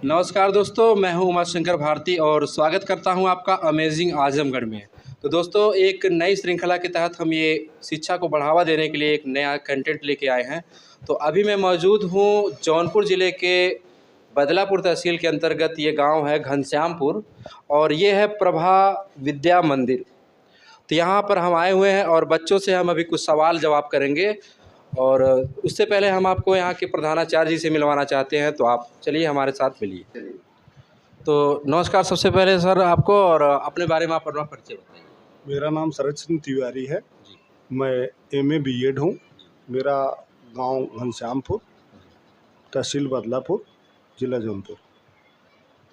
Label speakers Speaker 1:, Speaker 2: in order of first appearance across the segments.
Speaker 1: नमस्कार दोस्तों, मैं हूं उमाशंकर भारती और स्वागत करता हूं आपका अमेजिंग आजमगढ़ में। तो दोस्तों, एक नई श्रृंखला के तहत हम ये शिक्षा को बढ़ावा देने के लिए एक नया कंटेंट लेके आए हैं। तो अभी मैं मौजूद हूं जौनपुर ज़िले के बदलापुर तहसील के अंतर्गत ये गांव है घनश्यामपुर और ये है प्रभा विद्या मंदिर। तो यहाँ पर हम आए हुए हैं और बच्चों से हम अभी कुछ सवाल जवाब करेंगे और उससे पहले हम आपको यहाँ के प्रधानाचार्य जी से मिलवाना चाहते हैं। तो आप चलिए हमारे साथ मिलिए। तो नमस्कार, सबसे पहले सर आपको और अपने बारे में आप अपना परिचय बताइए।
Speaker 2: मेरा नाम शरद सिंह तिवारी है
Speaker 1: जी।
Speaker 2: मैं MA B.Ed हूँ। मेरा गांव घनश्यामपुर, तहसील बदलापुर, जिला जौनपुर।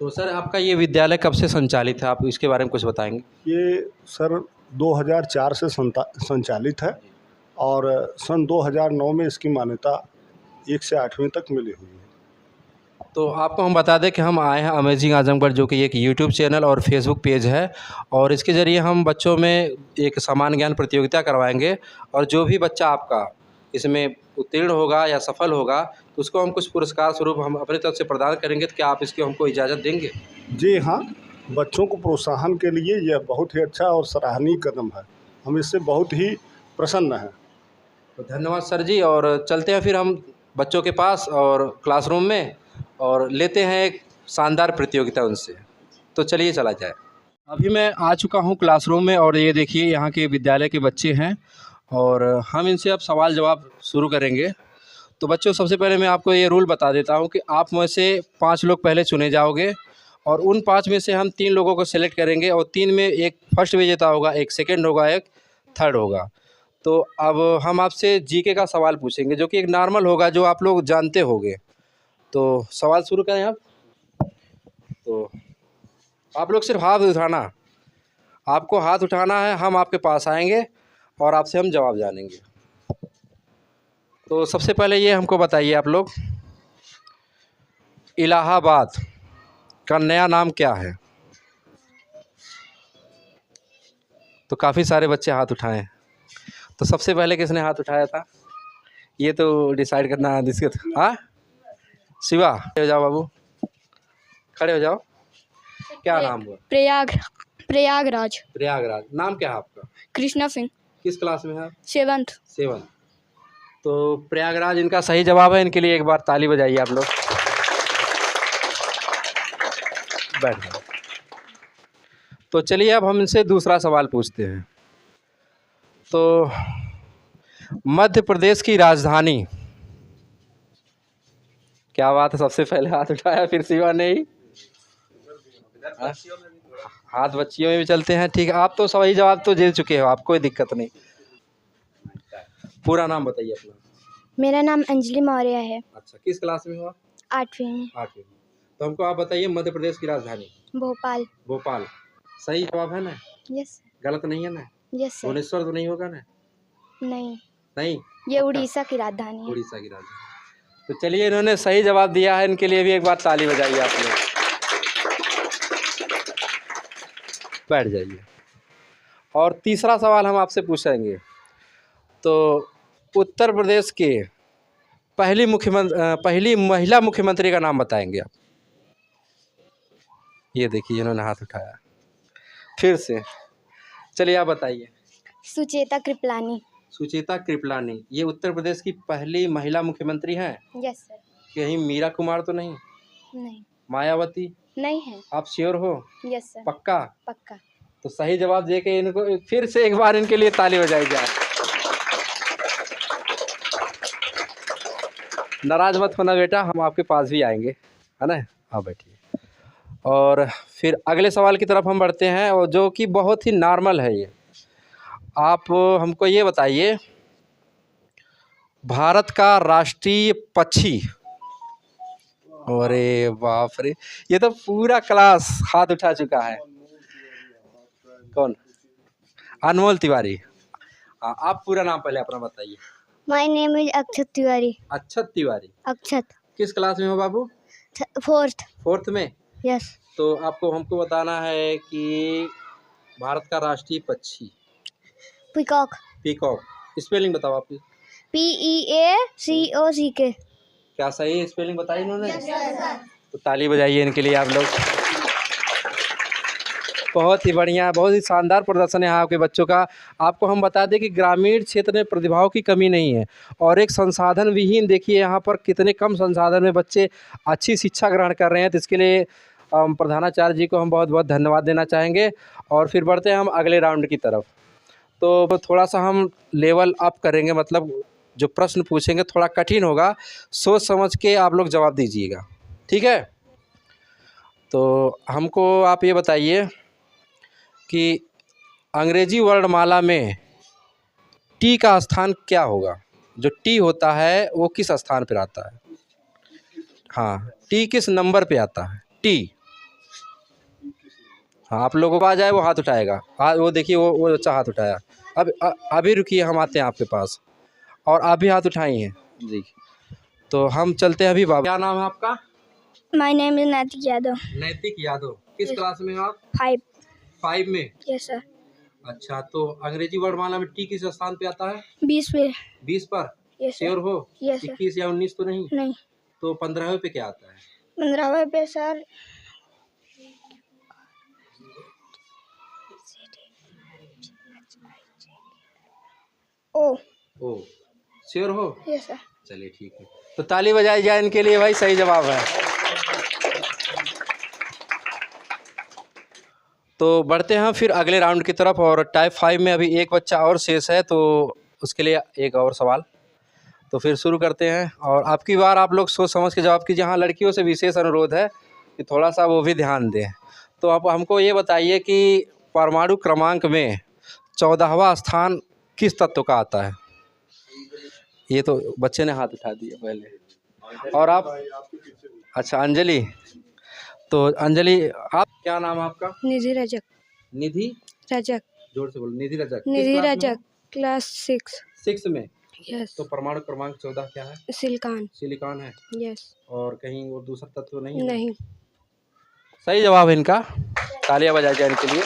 Speaker 1: तो सर आपका ये विद्यालय कब से संचालित है, आप इसके बारे में कुछ बताएंगे?
Speaker 2: ये सर 2004 से संचालित है और सन 2009 में इसकी मान्यता 1 से 8वीं तक मिली हुई है।
Speaker 1: तो आपको हम बता दें कि हम आए हैं अमेजिंग आजमगढ़, जो कि एक यूट्यूब चैनल और फेसबुक पेज है और इसके ज़रिए हम बच्चों में एक सामान्य ज्ञान प्रतियोगिता करवाएंगे और जो भी बच्चा आपका इसमें उत्तीर्ण होगा या सफल होगा तो उसको हम कुछ पुरस्कार स्वरूप हम अपनी तरफ से प्रदान करेंगे। तो क्या आप इसकी हमको इजाज़त देंगे?
Speaker 2: जी हाँ, बच्चों को प्रोत्साहन के लिए यह बहुत ही अच्छा और सराहनीय कदम है। हम इससे बहुत ही प्रसन्न हैं।
Speaker 1: तो धन्यवाद सर जी, और चलते हैं फिर हम बच्चों के पास और क्लासरूम में और लेते हैं एक शानदार प्रतियोगिता उनसे। तो चलिए चला जाए। अभी मैं आ चुका हूँ क्लासरूम में और ये देखिए यहाँ के विद्यालय के बच्चे हैं और हम इनसे अब सवाल जवाब शुरू करेंगे। तो बच्चों, सबसे पहले मैं आपको ये रूल बता देता हूँ कि आप में से 5 लोग पहले चुने जाओगे और उन 5 में से हम 3 लोगों को सेलेक्ट करेंगे और 3 में एक फर्स्ट विजेता होगा, एक सेकेंड होगा, एक थर्ड होगा। तो अब हम आपसे जीके का सवाल पूछेंगे जो कि एक नॉर्मल होगा, जो आप लोग जानते होंगे। तो सवाल शुरू करें आप। तो आप लोग सिर्फ हाथ उठाना, आपको हाथ उठाना है, हम आपके पास आएंगे और आपसे हम जवाब जानेंगे। तो सबसे पहले ये हमको बताइए आप लोग, इलाहाबाद का नया नाम क्या है? तो काफ़ी सारे बच्चे हाथ उठाएं। तो सबसे पहले किसने हाथ उठाया था? ये तो डिसाइड करना दिक्कत। हाँ, शिवा, खड़े हो जाओ बाबू, खड़े हो जाओ। क्या नाम हुआ?
Speaker 3: प्रयागराज।
Speaker 1: प्रयागराज। नाम क्या है आपका?
Speaker 3: कृष्णा सिंह।
Speaker 1: किस क्लास में है आप?
Speaker 3: 7th।
Speaker 1: 7। तो प्रयागराज इनका सही जवाब है। इनके लिए एक बार ताली बजाइए आप लोग। बैठ जाओ। तो चलिए अब हम इनसे दूसरा सवाल पूछते हैं। तो मध्य प्रदेश की राजधानी, क्या बात है, सबसे पहले हाथ उठाया फिर शिवा ने ही। हाथ बच्चियों में भी चलते हैं, ठीक है। आप तो सही जवाब तो दे चुके हो, आप कोई दिक्कत नहीं। पूरा नाम बताइए अपना।
Speaker 3: मेरा नाम अंजलि मौर्य है।
Speaker 1: अच्छा, किस क्लास में हो आप?
Speaker 3: 8वीं में।
Speaker 1: 8वीं में। तो हमको आप बताइए मध्य प्रदेश की राजधानी।
Speaker 3: भोपाल।
Speaker 1: भोपाल सही जवाब है ना?
Speaker 3: यस।
Speaker 1: गलत नहीं है ना?
Speaker 3: Yes sir.
Speaker 1: भुवनेश्वर तो नहीं होगा ना?
Speaker 3: नहीं,
Speaker 1: नहीं,
Speaker 3: ये उड़ीसा की राजधानी है।
Speaker 1: उड़ीसा की राजधानी। तो चलिए, इन्होंने सही जवाब दिया है, इनके लिए भी एक बार ताली बजाइए आप लोग। बैठ जाइए। और तीसरा सवाल हम आपसे पूछेंगे। तो उत्तर प्रदेश के पहली महिला मुख्यमंत्री का नाम बताएंगे आप। ये देखिए इन्होंने हाथ उठाया फिर से। चलिए आप बताइए।
Speaker 3: सुचेता कृपलानी।
Speaker 1: सुचेता कृपलानी, ये उत्तर प्रदेश की पहली महिला मुख्यमंत्री हैं?
Speaker 3: Yes sir.
Speaker 1: कहीं मीरा कुमार तो नहीं?
Speaker 3: नहीं।
Speaker 1: मायावती?
Speaker 3: नहीं है।
Speaker 1: आप श्योर हो?
Speaker 3: Yes sir.
Speaker 1: पक्का?
Speaker 3: पक्का।
Speaker 1: तो सही जवाब देके इनको फिर से एक बार इनके लिए ताली बजाई जाए। नाराज मत होना बेटा, हम आपके पास भी आएंगे, है ना? हाँ बैठिए। और फिर अगले सवाल की तरफ हम बढ़ते हैं और जो कि बहुत ही नॉर्मल है। ये आप हमको ये बताइए, भारत का राष्ट्रीय पक्षी। अरे बाप रे, ये तो पूरा क्लास हाथ उठा चुका है। कौन? अनमोल तिवारी। आप पूरा नाम पहले अपना बताइए।
Speaker 3: माय नेम इज अक्षत तिवारी।
Speaker 1: अक्षत तिवारी।
Speaker 3: अक्षत।
Speaker 1: किस क्लास में हो बाबू?
Speaker 3: 4th
Speaker 1: में।
Speaker 3: यस।
Speaker 1: तो आपको हमको बताना है कि भारत का राष्ट्रीय पक्षी।
Speaker 3: पीकॉक।
Speaker 1: पीकॉक। स्पेलिंग बताओ आपकी।
Speaker 3: PEACOCK।
Speaker 1: क्या सही स्पेलिंग बताई इन्होंने? तो ताली बजाइए इनके लिए आप लोग। बहुत ही बढ़िया, बहुत ही शानदार प्रदर्शन है यहाँ के बच्चों का। आपको हम बता दें कि ग्रामीण क्षेत्र में प्रतिभाओं की कमी नहीं है और एक संसाधन विहीन, देखिए यहाँ पर कितने कम संसाधन में बच्चे अच्छी शिक्षा ग्रहण कर रहे हैं। तो इसके लिए प्रधानाचार्य जी को हम बहुत बहुत धन्यवाद देना चाहेंगे। और फिर बढ़ते हैं हम अगले राउंड की तरफ। तो थोड़ा सा हम लेवल अप करेंगे, मतलब जो प्रश्न पूछेंगे थोड़ा कठिन होगा, सोच समझ के आप लोग जवाब दीजिएगा, ठीक है। तो हमको आप ये बताइए कि अंग्रेजी वर्णमाला में टी का स्थान क्या होगा? जो टी होता है वो किस स्थान पर आता है? हाँ, टी किस नंबर पे आता है? टी। हाँ, आप लोगों को आ जाए वो हाथ उठाएगा। हाँ, वो देखिए वो बच्चा हाथ उठाया। अब अभी रुकिए, हम आते हैं आपके पास। और आप भी हाथ उठाई हैं जी। तो हम चलते हैं अभी। बाबा, क्या नाम है आपका?
Speaker 3: My name is Naitik Yadav.
Speaker 1: नैतिक यादव। किस क्लास में हैं आप?
Speaker 3: 5.
Speaker 1: 5 में।
Speaker 3: Yes sir.
Speaker 1: अच्छा, तो अंग्रेजी वर्णमाला में टी किस स्थान पे आता है?
Speaker 3: 20 पे.
Speaker 1: 20 पर?
Speaker 3: Yes sir.
Speaker 1: श्योर हो?
Speaker 3: Yes sir.
Speaker 1: 21 या 19 तो नहीं?
Speaker 3: नहीं.
Speaker 1: तो 15वें पे क्या आता है?
Speaker 3: 15वें पे सर ओ.
Speaker 1: ओ, श्योर हो?
Speaker 3: Yes sir.
Speaker 1: चलिए ठीक है, तो ताली बजाई जाए इनके लिए भाई, सही जवाब है। तो बढ़ते हैं फिर अगले राउंड की तरफ। और टाइप 5 में अभी एक बच्चा और शेष है, तो उसके लिए एक और सवाल। तो फिर शुरू करते हैं। और आपकी बार आप लोग सोच समझ के जवाब कीजिए। हाँ, लड़कियों से विशेष अनुरोध है कि थोड़ा सा वो भी ध्यान दें। तो आप हमको ये बताइए कि परमाणु क्रमांक में 14वां स्थान किस तत्व का आता है? ये तो बच्चे ने हाथ उठा दिया पहले। और आप? अच्छा, अंजलि। तो अंजलि, आप, क्या नाम है आपका?
Speaker 3: निधि रजक.
Speaker 1: निधि
Speaker 3: रजक.
Speaker 1: जोर से बोलो। निधि रजक।
Speaker 3: निधि रजक. क्लास 6.
Speaker 1: 6 में।
Speaker 3: Yes.
Speaker 1: तो परमाणु क्रमांक 14 क्या है?
Speaker 3: सिलिकॉन.
Speaker 1: सिलिकॉन है।
Speaker 3: Yes.
Speaker 1: और कहीं और दूसरा तत्व नहीं है?
Speaker 3: नहीं.
Speaker 1: सही जवाब है इनका, तालियां बजाई जाए इनके लिए।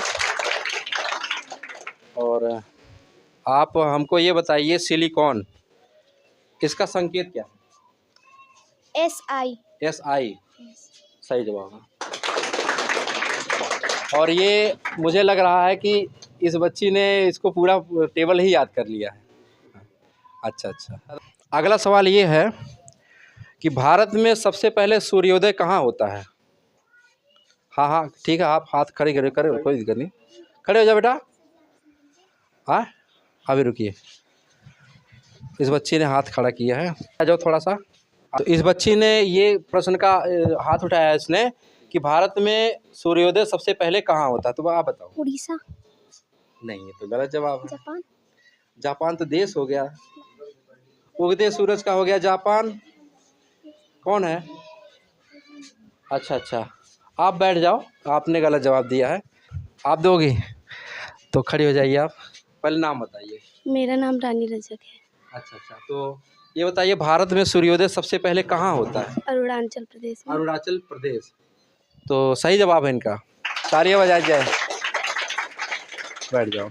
Speaker 1: और आप हमको ये बताइए, सिलिकॉन, इसका संकेत क्या है?
Speaker 3: SI.
Speaker 1: SI सही जवाब है। और ये मुझे लग रहा है कि इस बच्ची ने इसको पूरा टेबल ही याद कर लिया है। अच्छा अच्छा, अगला सवाल ये है कि भारत में सबसे पहले सूर्योदय कहाँ होता है? हाँ हाँ ठीक है, आप हाथ खड़े करे, कोई दिक्कत नहीं, खड़े हो जाओ बेटा। हाँ, अभी रुकिए, इस बच्ची ने हाथ खड़ा किया है, आ जाओ थोड़ा सा। तो इस बच्ची ने ये प्रश्न का हाथ उठाया है इसने कि भारत में सूर्योदय सबसे पहले कहाँ होता है? तो आप बताओ।
Speaker 3: उड़ीसा.
Speaker 1: नहीं, ये तो गलत जवाब है।
Speaker 3: जापान.
Speaker 1: जापान तो देश हो गया, उगते सूरज का हो गया जापान। कौन है? अच्छा अच्छा, आप बैठ जाओ, आपने गलत जवाब दिया है। आप दोगे? तो खड़ी हो जाइए आप, पहले नाम बताइए।
Speaker 3: मेरा नाम रानी रजक है.
Speaker 1: अच्छा अच्छा, तो ये बताइए भारत में सूर्योदय सबसे पहले कहाँ होता है?
Speaker 3: अरुणाचल प्रदेश में.
Speaker 1: अरुणाचल प्रदेश। तो सही जवाब है इनका, तालियां बजाई जाए। बैठ जाओ।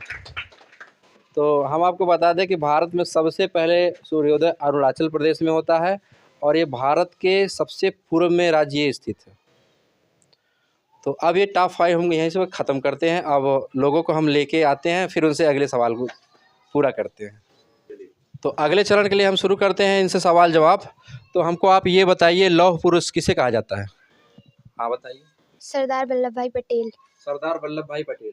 Speaker 1: तो हम आपको बता दें कि भारत में सबसे पहले सूर्योदय अरुणाचल प्रदेश में होता है और ये भारत के सबसे पूर्व में राज्य ये स्थित है। तो अब ये टॉप 5 हम यहीं से ख़त्म करते हैं। अब लोगों को हम लेके आते हैं, फिर उनसे अगले सवाल को पूरा करते हैं। तो अगले चरण के लिए हम शुरू करते हैं इनसे सवाल जवाब। तो हमको आप ये बताइए, लौह पुरुष किसे कहा जाता है? हाँ बताइए।
Speaker 3: सरदार वल्लभ भाई पटेल.
Speaker 1: सरदार वल्लभ भाई पटेल।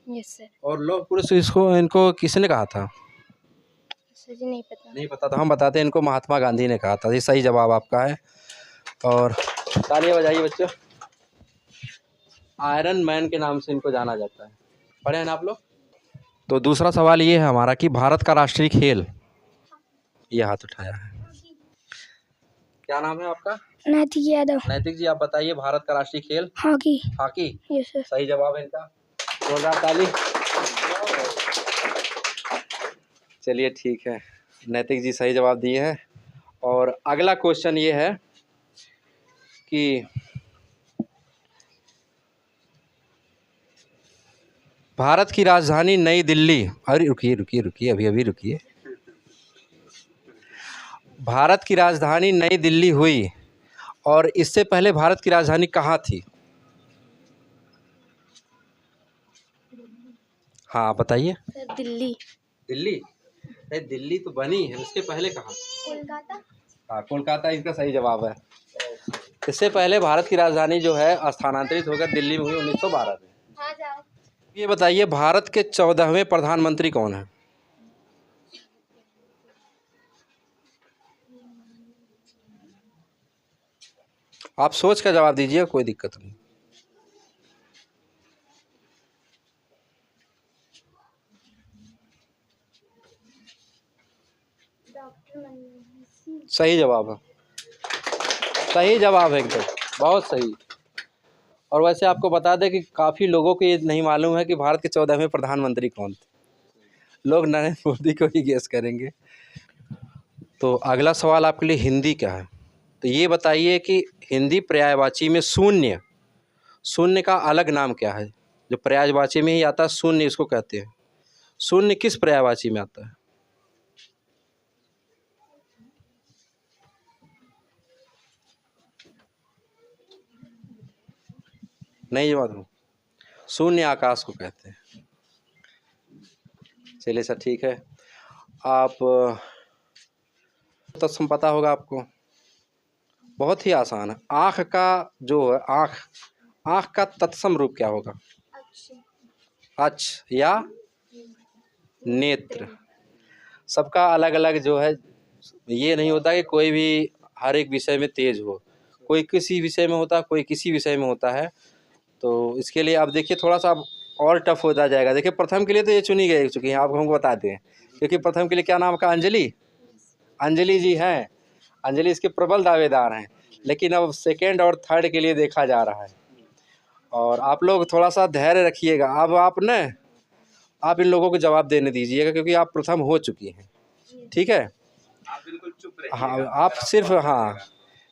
Speaker 3: Yes sir.
Speaker 1: और लौह पुरुष इनको किसने कहा था?
Speaker 3: सर जी नहीं पता.
Speaker 1: नहीं पता, तो हम बताते हैं, इनको महात्मा गांधी ने कहा था। ये सही जवाब आपका है। और तालियां बजाइए बच्चों। आयरन मैन के नाम से इनको जाना जाता है, पढ़े हैं ना आप लोग? तो दूसरा सवाल ये है हमारा कि भारत का राष्ट्रीय खेल, ये हाथ उठाया है, क्या नाम है आपका?
Speaker 3: नैतिक यादव.
Speaker 1: नैतिक जी, आप बताइए भारत का राष्ट्रीय खेल।
Speaker 3: हॉकी.
Speaker 1: हॉकी।
Speaker 3: Yes sir.
Speaker 1: सही जवाब है इनका, जोरदार ताली। चलिए ठीक है, नैतिक जी सही जवाब दिए हैं। और अगला क्वेश्चन ये है कि भारत की राजधानी नई दिल्ली, अरे रुकिए अभी रुकिए। भारत की राजधानी नई दिल्ली हुई और इससे पहले भारत की राजधानी कहाँ थी? हाँ आप बताइए।
Speaker 3: सर दिल्ली।
Speaker 1: दिल्ली? नहीं, दिल्ली तो बनी है, उसके पहले कहाँ?
Speaker 3: कोलकाता।
Speaker 1: हाँ, कोलकाता इसका सही जवाब है। इससे पहले भारत की राजधानी जो है स्थानांतरित होकर दिल्ली में हुई 1912 में।
Speaker 3: हाँ जाओ।
Speaker 1: ये बताइए भारत के 14वें प्रधानमंत्री कौन है? आप सोच कर जवाब दीजिए, कोई दिक्कत नहीं।
Speaker 3: डॉक्टर मनमोहन सिंह।
Speaker 1: सही जवाब है, सही जवाब है एकदम, बहुत सही। और वैसे आपको बता दें कि काफ़ी लोगों को ये नहीं मालूम है कि भारत के 14वें प्रधानमंत्री कौन थे। लोग नरेंद्र मोदी को ही गेस करेंगे। तो अगला सवाल आपके लिए हिंदी का है। तो ये बताइए कि हिंदी पर्यायवाची में शून्य, शून्य का अलग नाम क्या है? जो पर्यायवाची में ही आता है शून्य, इसको कहते हैं। शून्य किस पर्यायवाची में आता है? नहीं जवाब दूँ? शून्य आकाश को कहते हैं। चलिए सर ठीक है। आप तत्सम पता होगा आपको, बहुत ही आसान है। आँख का जो है, आँख का तत्सम रूप क्या होगा? अक्ष या नेत्र। सबका अलग अलग जो है, ये नहीं होता कि कोई भी हर एक विषय में तेज हो, कोई किसी विषय में होता है, कोई किसी विषय में होता है। तो इसके लिए आप देखिए थोड़ा सा और टफ होता जाएगा। देखिए प्रथम के लिए तो ये चुनी गई चुकी हैं, आप हमको बताते हैं, क्योंकि प्रथम के लिए क्या नाम का? अंजलि, अंजलि जी हैं। अंजलि इसके प्रबल दावेदार हैं, लेकिन अब सेकेंड और थर्ड के लिए देखा जा रहा है। और आप लोग थोड़ा सा धैर्य रखिएगा। अब आप इन लोगों को जवाब देने दीजिएगा, क्योंकि आप प्रथम हो चुकी हैं, ठीक है?
Speaker 4: आप बिल्कुल चुप रहिए।
Speaker 1: हाँ आप सिर्फ, हाँ,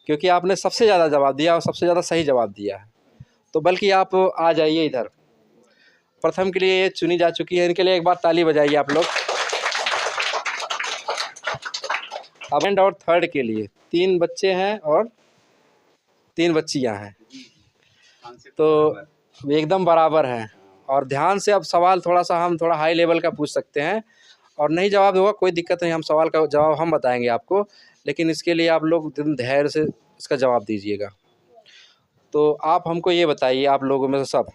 Speaker 1: क्योंकि आपने सबसे ज़्यादा जवाब दिया और सबसे ज़्यादा सही जवाब दिया है, तो बल्कि आप आ जाइए इधर। प्रथम के लिए ये चुनी जा चुकी है, इनके लिए एक बार ताली बजाइए आप लोग। सेकंड और थर्ड के लिए 3 बच्चे हैं और 3 बच्चियां हैं, तो एकदम बराबर हैं। और ध्यान से अब सवाल हम थोड़ा हाई लेवल का पूछ सकते हैं, और नहीं जवाब होगा कोई दिक्कत नहीं, हम सवाल का जवाब हम बताएंगे आपको, लेकिन इसके लिए आप लोग धैर्य से इसका जवाब दीजिएगा। तो आप हमको ये बताइए, आप लोगों में से सब,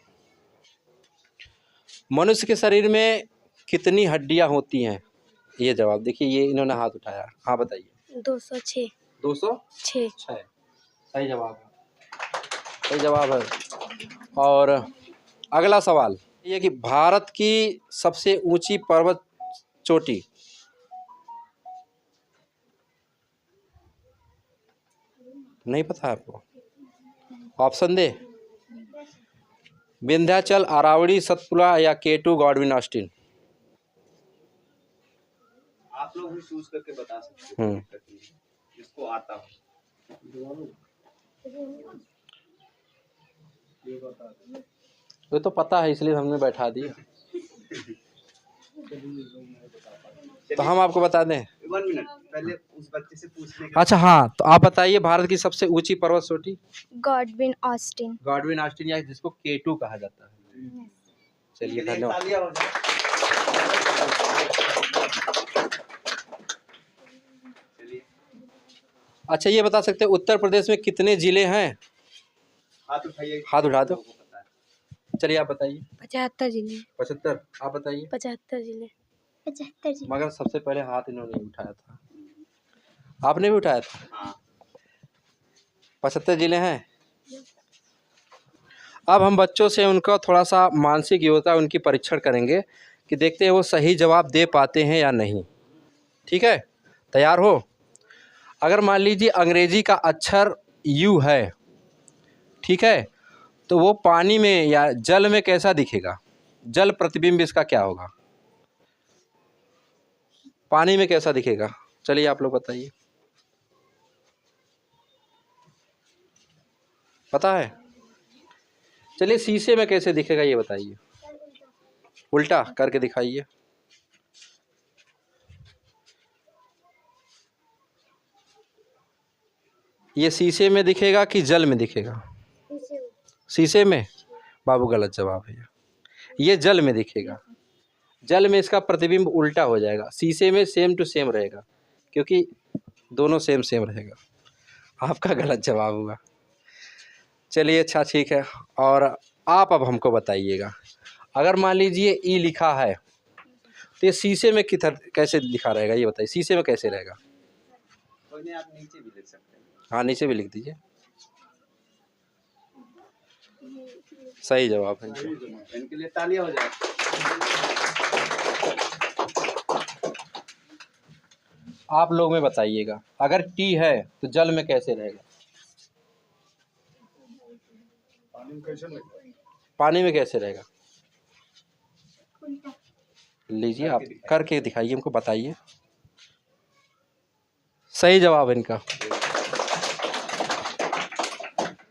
Speaker 1: मनुष्य के शरीर में कितनी हड्डियां होती हैं? ये जवाब देखिए, ये इन्होंने हाथ उठाया। हाँ बताइए।
Speaker 3: 206।
Speaker 1: 206। सही जवाब है, सही जवाब है। और अगला सवाल ये कि भारत की सबसे ऊंची पर्वत चोटी, नहीं पता है आपको? ऑप्शन दे? विंध्याचल, अरावली, सतपुड़ा या K2 गॉडविन ऑस्टिन?
Speaker 4: आप लोग भी चूज करके बता सकते हैं, जिसको आता हो।
Speaker 1: ये तो पता है, इसलिए हमने बैठा दिया। तो हम आपको बता दें?
Speaker 4: 1 मिनट पहले उस बच्चे से पूछने
Speaker 1: अच्छा हाँ, तो आप बताइए भारत की सबसे ऊंची पर्वत चोटी?
Speaker 3: Godwin Austen.
Speaker 1: गॉडविन ऑस्टिन, या जिसको K2 कहा जाता है। चलिए धन्यवाद।
Speaker 4: तालियां हो जाए। चलिए
Speaker 1: अच्छा ये बता सकते हैं उत्तर प्रदेश में कितने जिले हैं?
Speaker 4: हाथ उठाइए।
Speaker 1: हाथ उठा दो। चलिए आप बताइए।
Speaker 3: 75 जिले।
Speaker 1: 75। आप बताइए।
Speaker 3: 75 जिले। 75 जिले।
Speaker 1: मगर सबसे पहले हाथ इन्होंने उठाया था, आपने भी उठाया था।
Speaker 4: हाँ।
Speaker 1: 75 जिले हैं। अब हम बच्चों से उनका थोड़ा सा मानसिक योग्यता उनकी परीक्षण करेंगे कि देखते हैं वो सही जवाब दे पाते हैं या नहीं। ठीक है, तैयार हो? अगर मान लीजिए अंग्रेजी का अक्षर U है, ठीक है, तो वो पानी में या जल में कैसा दिखेगा? जल प्रतिबिंब इसका क्या होगा? पानी में कैसा दिखेगा? चलिए आप लोग बताइए, पता है? चलिए शीशे में कैसे दिखेगा ये बताइए, उल्टा करके दिखाइए। ये शीशे में दिखेगा कि जल में दिखेगा? शीशे में? बाबू गलत जवाब है। ये जल में दिखेगा। जल में इसका प्रतिबिंब उल्टा हो जाएगा, शीशे में सेम टू सेम रहेगा, क्योंकि दोनों सेम सेम रहेगा। आपका गलत जवाब हुआ। चलिए अच्छा ठीक है। और आप अब हमको बताइएगा, अगर मान लीजिए ई लिखा है तो ये शीशे में किधर कैसे लिखा रहेगा, ये बताइए, शीशे में कैसे रहेगा?
Speaker 4: कोई नहीं, आप नीचे भी लिख सकते हैं।
Speaker 1: हाँ नीचे भी लिख दीजिए। सही जवाब है।
Speaker 4: इनके लिए तालियां हो जाए।
Speaker 1: आप लोग में बताइएगा, अगर टी है तो जल में कैसे रहेगा? पानी में कैसे रहेगा? लीजिए आप करके दिखाइए, हमको बताइए। सही जवाब है इनका।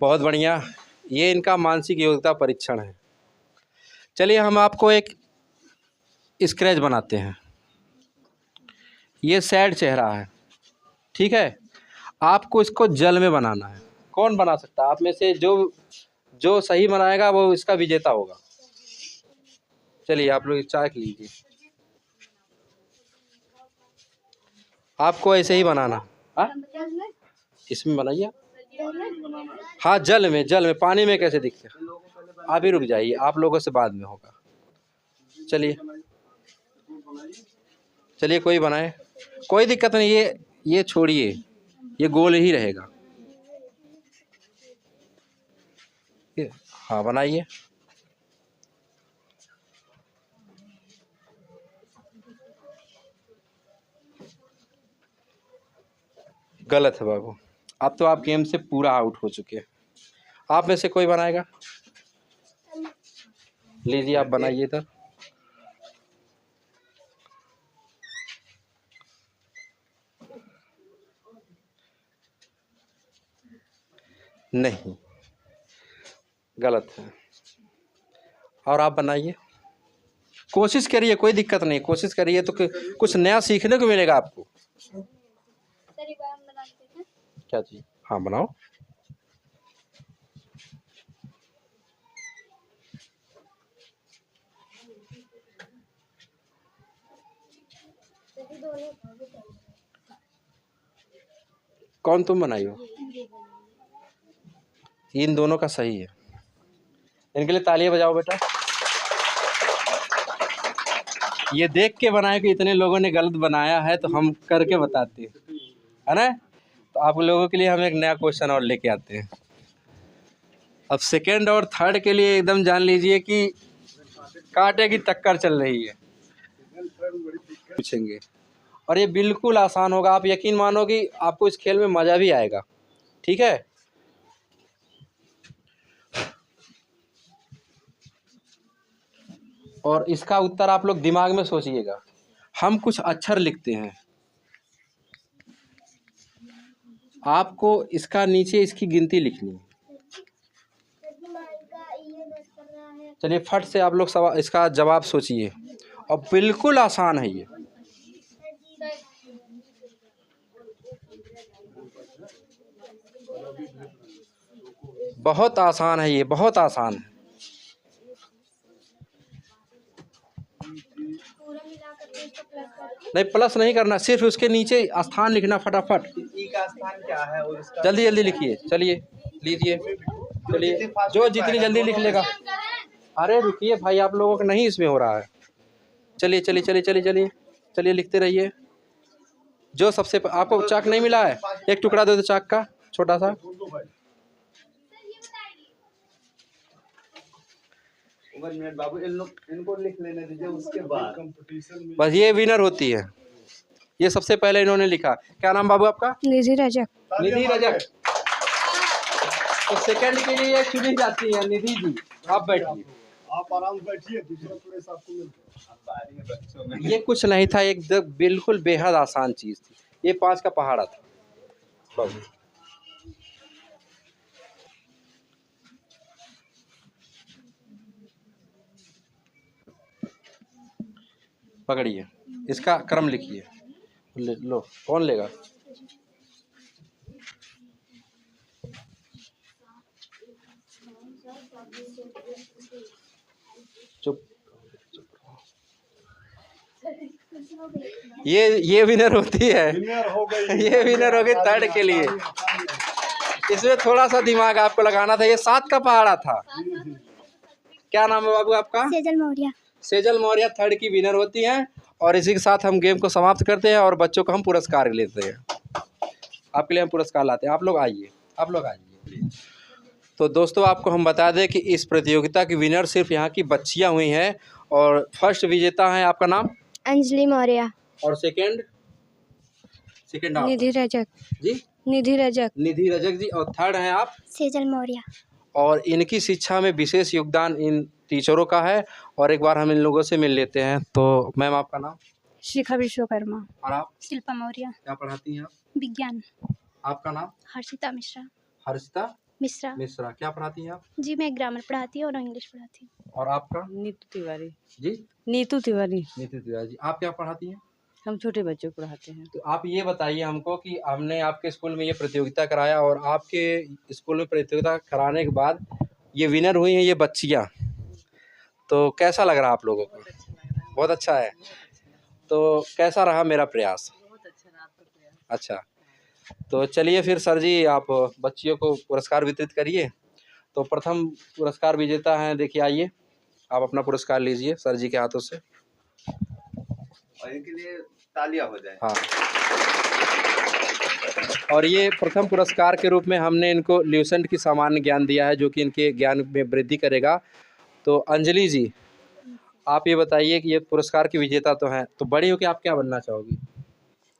Speaker 1: बहुत बढ़िया। ये इनका मानसिक योग्यता परीक्षण है। चलिए हम आपको एक स्क्रैच बनाते हैं। ये सैड चेहरा है, ठीक है। आपको इसको जल में बनाना है। कौन बना सकता है आप में से? जो सही बनाएगा वो इसका विजेता होगा। चलिए आप लोग चाक लीजिए, आपको ऐसे ही बनाना। हाँ इसमें बनाइए। हाँ जल में पानी में कैसे दिखते? आप ही रुक जाइए, आप लोगों से बाद में होगा। चलिए कोई बनाए, कोई दिक्कत नहीं। ये छोड़िए, ये गोल ही रहेगा। हाँ बनाइए। गलत है बाबू, अब तो आप गेम से पूरा आउट हो चुके हैं। आप में से कोई बनाएगा? लीजिए आप बनाइए इधर। नहीं, गलत है। और आप बनाइए, कोशिश करिए, कोई दिक्कत नहीं, कोशिश करिए तो कुछ नया सीखने को मिलेगा आपको। क्या चीज? हाँ बनाओ। कौन तुम बनाई हो? इन दोनों का सही है। इनके लिए तालियां बजाओ बेटा। ये देख के बनाए कि इतने लोगों ने गलत बनाया है तो हम करके बताते हैं, है ना। तो आप लोगों के लिए हम एक नया क्वेश्चन और लेके आते हैं। अब सेकंड और थर्ड के लिए एकदम जान लीजिए कि कांटे की टक्कर चल रही है। पूछेंगे और ये बिल्कुल आसान होगा। आप यकीन मानो कि आपको इस खेल में मज़ा भी आएगा, ठीक है। और इसका उत्तर आप लोग दिमाग में सोचिएगा। हम कुछ अक्षर लिखते हैं, आपको इसका नीचे इसकी गिनती लिखनी है। चलिए फट से आप लोग इसका जवाब सोचिए, और बिल्कुल आसान है ये। बहुत आसान है ये, बहुत आसान है। नहीं प्लस नहीं करना, सिर्फ उसके नीचे स्थान लिखना फटाफट।
Speaker 4: ई का स्थान क्या है और इसका
Speaker 1: जल्दी जल्दी लिखिए। चलिए लीजिए, चलिए जो जितनी जल्दी लिख लेगा। अरे रुकिए भाई, आप लोगों का नहीं इसमें हो रहा है। चलिए चलिए चलिए चलिए चलिए चलिए लिखते रहिए। जो सबसे आपको चाक नहीं मिला है, एक टुकड़ा दे दो चाक का छोटा सा।
Speaker 4: बाबू इनको लिख लेने दीजिए, उसके बाद
Speaker 1: बस ये विनर होती है। ये सबसे पहले इन्होंने लिखा। क्या नाम बाबू आपका?
Speaker 3: निधि रजक।
Speaker 1: निधि रजक। तो सेकंड के लिए चुनी जाती है निधि जी। आप बैठिए,
Speaker 2: आप आराम से बैठिए, दूसरा प्लेस आपको मिल जाएगा।
Speaker 1: ये कुछ नहीं था, एक बिल्कुल बेहद आसान चीज थी। ये 5 का पहाड़ा था बाबू। पकड़िए, इसका क्रम लिखिए। लो, कौन लेगा? चुप। ये विनर होती है,
Speaker 2: विनर हो गई,
Speaker 1: ये विनर हो गई थर्ड के लिए। इसमें थोड़ा सा दिमाग आपको लगाना था, ये 7 का पहाड़ा था। क्या नाम है बाबू आपका?
Speaker 3: सेजल मौर्य।
Speaker 1: सेजल मौर्य थर्ड की विनर होती हैं। और इसी के साथ हम गेम को समाप्त करते हैं और बच्चों को हम पुरस्कार लेते हैं। आपके लिए हम पुरस्कार लाते हैं। आप लोग आइए, आप लोग आइए। तो दोस्तों आपको हम बता दें कि इस प्रतियोगिता की विनर सिर्फ यहाँ की बच्चियाँ हुई हैं। और फर्स्ट विजेता है आपका नाम?
Speaker 3: अंजलि मौर्य।
Speaker 1: और सेकंड आप?
Speaker 3: निधि रजक।
Speaker 1: जी,
Speaker 3: निधि रजक।
Speaker 1: निधि रजक जी। और थर्ड हैं आप?
Speaker 3: सेजल मौर्य।
Speaker 1: और इनकी शिक्षा में विशेष योगदान इन टीचरों का है। और एक बार हम इन लोगों से मिल लेते हैं। तो मैम आपका नाम?
Speaker 3: शिखा विश्वकर्मा।
Speaker 1: और आप
Speaker 3: शिल्पा मौर्य।
Speaker 1: क्या पढ़ाती हैं आप?
Speaker 3: विज्ञान।
Speaker 1: आपका नाम?
Speaker 3: हर्षिता मिश्रा।
Speaker 1: हर्षिता
Speaker 3: मिश्रा।
Speaker 1: मिश्रा। क्या पढ़ाती हैं आप?
Speaker 3: जी मैं ग्रामर पढ़ाती हूँ और इंग्लिश पढ़ाती हूँ।
Speaker 1: और आपका?
Speaker 5: नीतू तिवारी।
Speaker 1: जी,
Speaker 5: नीतू तिवारी।
Speaker 1: नीति तिवारी जी। आप क्या पढ़ाती हैं?
Speaker 5: हम छोटे बच्चों को पढ़ाते हैं।
Speaker 1: तो आप ये बताइए हमको कि हमने आपके स्कूल में ये प्रतियोगिता कराया और आपके स्कूल में प्रतियोगिता कराने के बाद ये विनर हुई हैं ये बच्चियाँ, तो कैसा लग रहा आप लोगों को? बहुत अच्छा है। तो कैसा रहा मेरा प्रयास?
Speaker 5: बहुत अच्छा रहा आपका प्रयास।
Speaker 1: अच्छा, तो चलिए फिर सर जी आप बच्चियों को पुरस्कार वितरित करिए। तो प्रथम पुरस्कार विजेता हैं, देखिए आइए आप अपना पुरस्कार लीजिए सर जी के हाथों से।
Speaker 4: और इनके लिए तालियां हो जाए।
Speaker 1: हाँ, और ये प्रथम पुरस्कार के रूप में हमने इनको ल्यूसेंट की सामान्य ज्ञान दिया है जो कि इनके ज्ञान में वृद्धि करेगा। तो अंजलि जी आप ये बताइए कि ये पुरस्कार की विजेता तो हैं, तो बड़ी होकर आप क्या बनना चाहोगी?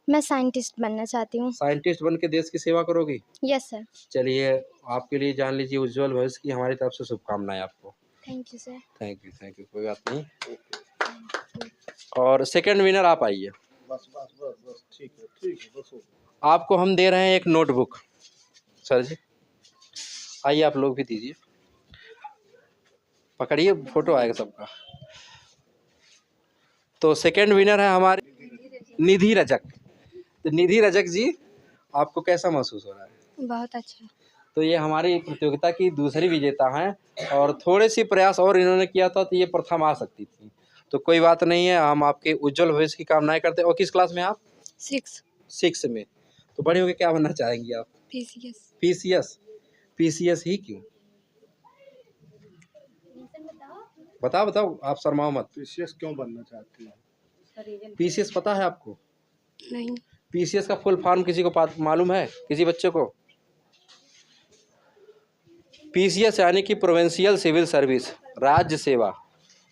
Speaker 3: मैं साइंटिस्ट बनना चाहती हूँ।
Speaker 1: साइंटिस्ट बन के देश की सेवा करोगी?
Speaker 3: Yes sir.
Speaker 1: चलिए आपके लिए जान लीजिए उज्जवल भविष्य की हमारी तरफ से शुभकामनाएं आपको।
Speaker 3: Thank you sir.
Speaker 1: Thank you, कोई बात नहीं। और सेकंड विनर आप आइए।
Speaker 2: बस बस बस बस ठीक है बस हो।
Speaker 1: आपको हम दे रहे हैं एक नोटबुक। सर जी आइए आप लोग भी दीजिए, पकड़िए फोटो आएगा सबका। तो सेकंड विनर है हमारी निधि रजक। तो निधि रजक जी आपको कैसा महसूस हो रहा है?
Speaker 3: बहुत अच्छा।
Speaker 1: तो ये हमारी प्रतियोगिता की दूसरी विजेता हैं और थोड़े सी प्रयास और इन्होंने किया था तो ये प्रथम आ सकती थी। तो कोई बात नहीं है, हम आपके उज्जवल भविष्य की कामनाएं करते हैं। और किस क्लास में आप? 6 में। तो बड़े होकर क्या बनना चाहेंगी आप? PCS। PCS ही क्यों? बताओ आप शर्माओ मत।
Speaker 2: PCS क्यों बनना चाहती हैं?
Speaker 1: PCS पता है आपको?
Speaker 3: नहीं।
Speaker 1: PCS का फुल फॉर्म किसी को मालूम है? किसी बच्चे को? PCS यानी कि प्रोविंशियल सिविल सर्विस, राज्य सेवा।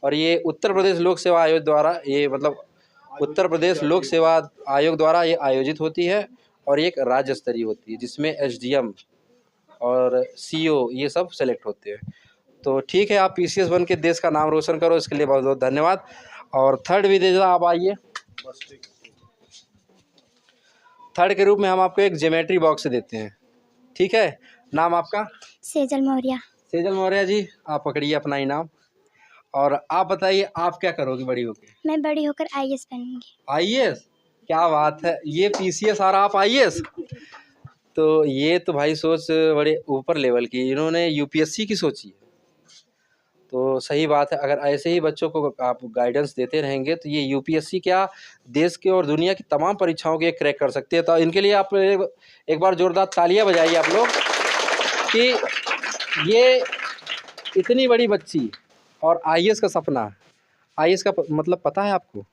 Speaker 1: और ये उत्तर प्रदेश लोक सेवा आयोग द्वारा उत्तर प्रदेश लोक सेवा आयोग द्वारा ये आयोजित होती है और एक राज्य स्तरीय होती है जिसमें SDM और CO ये सब सेलेक्ट होते हैं। तो ठीक है, आप PCS बन के देश का नाम रोशन करो, इसके लिए बहुत बहुत धन्यवाद। और थर्ड विजेता आप आइए। थर्ड के रूप में हम आपको एक ज्योमेट्री बॉक्स देते हैं, ठीक है? नाम आपका?
Speaker 3: सेजल मौर्य।
Speaker 1: सेजल मौर्य जी आप पकड़िए अपना इनाम। और आप बताइए आप क्या करोगी बड़ी होकर?
Speaker 3: मैं बड़ी होकर IAS बनूंगी।
Speaker 1: IAS? क्या बात है, ये PCS और आप IAS? तो ये तो भाई सोच बड़े ऊपर लेवल की, इन्होंने UPSC की सोची है। तो सही बात है, अगर ऐसे ही बच्चों को आप गाइडेंस देते रहेंगे तो ये UPSC क्या देश के और दुनिया की तमाम परीक्षाओं के क्रैक कर सकते हैं। तो इनके लिए आप एक बार जोरदार तालियां बजाइए आप लोग कि ये इतनी बड़ी बच्ची और IAS का सपना। IAS का मतलब पता है आपको?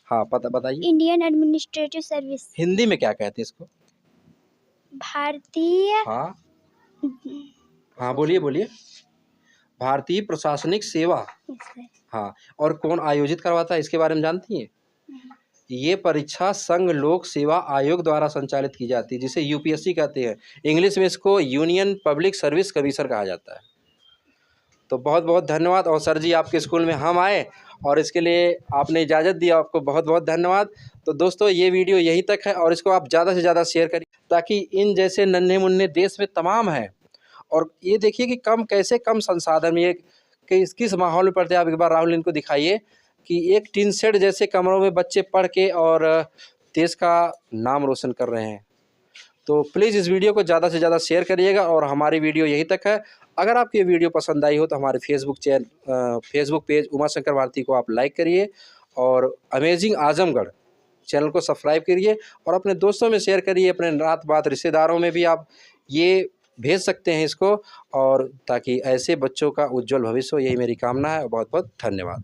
Speaker 1: हाँ पता, बताइए।
Speaker 3: Indian administrative service.
Speaker 1: हिंदी में क्या कहते हैं इसको?
Speaker 3: भारतीय।
Speaker 1: हाँ बोलिए। भारतीय प्रशासनिक सेवा। हाँ, और कौन आयोजित करवाता है इसके बारे में जानती हैं? ये परीक्षा संघ लोक सेवा आयोग द्वारा संचालित की जाती है जिसे UPSC कहते हैं। इंग्लिश में इसको यूनियन पब्लिक सर्विस कमीशन कहा जाता है। तो बहुत बहुत धन्यवाद। और सर जी आपके स्कूल में हम आए और इसके लिए आपने इजाज़त दी, आपको बहुत बहुत धन्यवाद। तो दोस्तों ये वीडियो यहीं तक है और इसको आप ज़्यादा से ज़्यादा शेयर करिए ताकि इन जैसे नन्हे मुन्ने देश में तमाम हैं। और ये देखिए कि कम संसाधन में ये किस माहौल में पढ़ते हैं। आप एक बार राहुल इनको दिखाइए कि एक टिन शेड जैसे कमरों में बच्चे पढ़ के और देश का नाम रोशन कर रहे हैं। तो प्लीज़ इस वीडियो को ज़्यादा से ज़्यादा शेयर करिएगा और हमारी वीडियो यहीं तक है। अगर आपको ये वीडियो पसंद आई हो तो हमारे फेसबुक पेज उमा शंकर भारती को आप लाइक करिए और अमेजिंग आजमगढ़ चैनल को सब्सक्राइब करिए और अपने दोस्तों में शेयर करिए, अपने नात बात रिश्तेदारों में भी आप ये भेज सकते हैं इसको, और ताकि ऐसे बच्चों का उज्जवल भविष्य हो, यही मेरी कामना है। बहुत बहुत धन्यवाद।